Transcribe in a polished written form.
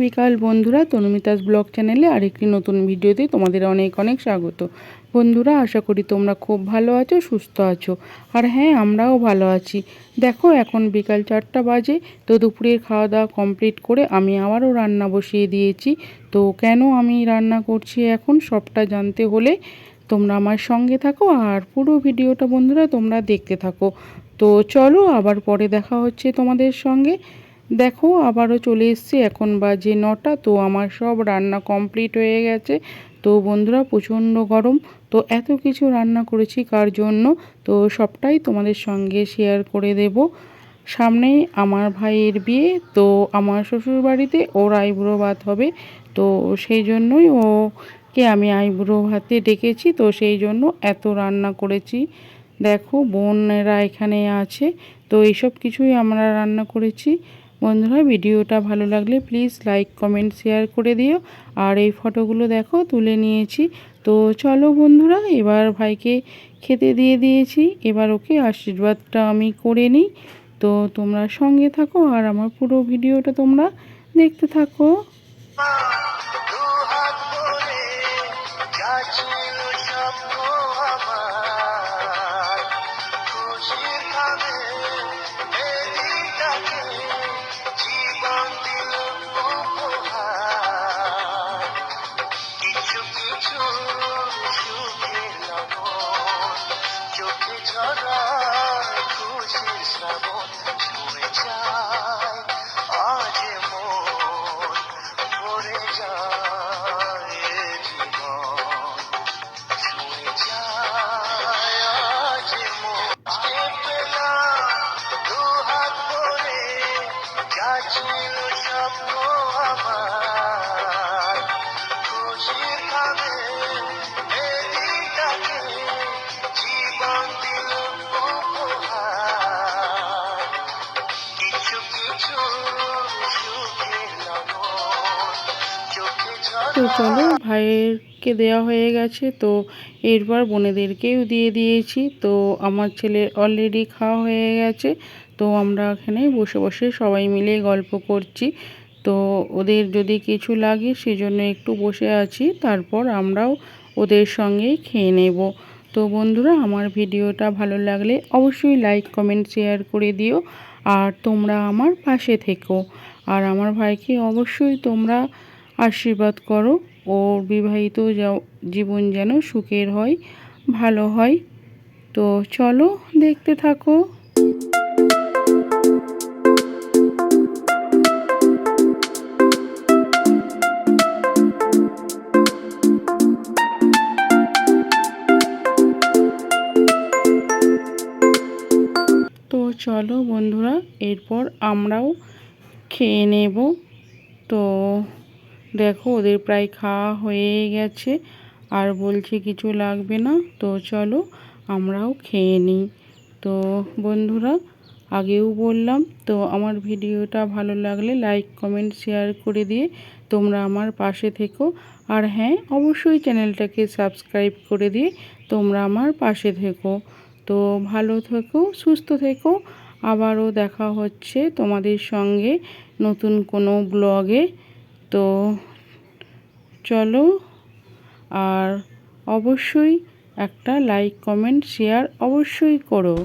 বিকাল বন্ধুরা, তনুমিতাস ব্লগ চ্যানেলে আরেকটি নতুন ভিডিওতে তোমাদের অনেক অনেক স্বাগত। বন্ধুরা, আশা করি তোমরা খুব ভালো আছো, সুস্থ আছো। আর হ্যাঁ, আমরাও ভালো আছি। দেখো, এখন বিকাল 4টা বাজে। তো দুপুরের খাওয়া দাওয়া কমপ্লিট করে আমি আবারও রান্না বসিয়ে দিয়েছি। তো কেন আমি রান্না করছি এখন সবটা জানতে হলে তোমরা আমার সঙ্গে থাকো আর পুরো ভিডিওটা বন্ধুরা তোমরা দেখতে থাকো। তো চলো, আবার পরে দেখা হচ্ছে তোমাদের সঙ্গে। দেখো, আবারও চলে এসেছি, এখন বাজে 9টা। তো আমার সব রান্না কমপ্লিট হয়ে গেছে। তো বন্ধুরা, প্রচণ্ড গরম। তো এত কিছু রান্না করেছি কার জন্য, তো সবটাই তোমাদের সঙ্গে শেয়ার করে দেব। সামনেই আমার ভাইয়ের বিয়ে, তো আমার শ্বশুরবাড়িতে ওর আইবুড়ো ভাত হবে। তো সেই জন্যই ওকে আমি আইবুড়ো ভাতে ডেকেছি। তো সেই জন্য এত রান্না করেছি। দেখো, বোনেরা এখানে আছে। তো এইসব কিছুই আমরা রান্না করেছি। বন্ধুরা, ভিডিওটা ভালো লাগলে প্লিজ লাইক কমেন্ট শেয়ার করে দিও। আর এই ফটোগুলো দেখো তুলে নিয়েছি। তো চলো বন্ধুরা, এবার ভাইকে খেতে দিয়ে দিয়েছি, এবার ওকে আশীর্বাদটা আমি করে নিই। তো তোমরা সঙ্গে থাকো আর আমার পুরো ভিডিওটা তোমরা দেখতে থাকো। তো চলো, ভাইয়েরকে দেওয়া হয়ে গেছে। তো এরপর বোনেদেরকেও দিয়ে দিয়েছি। তো আমার ছেলের অলরেডি খাওয়া হয়ে গেছে। তো আমরা এখানে বসে বসে সবাই মিলে গল্প করছি। তো ওদের যদি কিছু লাগে সেজন্য একটু বসে আছি, তারপর আমরাও ওদের সঙ্গেই খেয়ে নেব। তো বন্ধুরা, আমার ভিডিওটা ভালো লাগলে অবশ্যই লাইক কমেন্ট শেয়ার করে দিও। আর তোমরা আমার পাশে থেকো। আর আমার ভাইকে অবশ্যই তোমরা আশীর্বাদ করো, ওর বিবাহিত জীবন যেন সুখের হয়, ভালো হয়। তো চলো, দেখতে থাকো। তো চলো বন্ধুরা, এরপর আমরাও খেয়ে নেব। তো দেখো, ওদের প্রায় খাওয়া হয়ে গেছে, আর বলছে কিছু লাগবে না। তো চলো আমরাও খেয়ে নিই। তো বন্ধুরা, আগেও বললাম, তো আমার ভিডিওটা ভালো লাগলে লাইক কমেন্ট শেয়ার করে দিয়ে তোমরা আমার পাশে থেকো। আর হ্যাঁ, অবশ্যই চ্যানেলটাকে সাবস্ক্রাইব করে দিয়ে তোমরা আমার পাশে থেকো। তো ভালো থেকো, সুস্থ থেকো। আবারও দেখা হচ্ছে তোমাদের সঙ্গে নতুন কোনো ব্লগে। তো চলো, আর অবশ্যই একটা লাইক কমেন্ট শেয়ার অবশ্যই করো।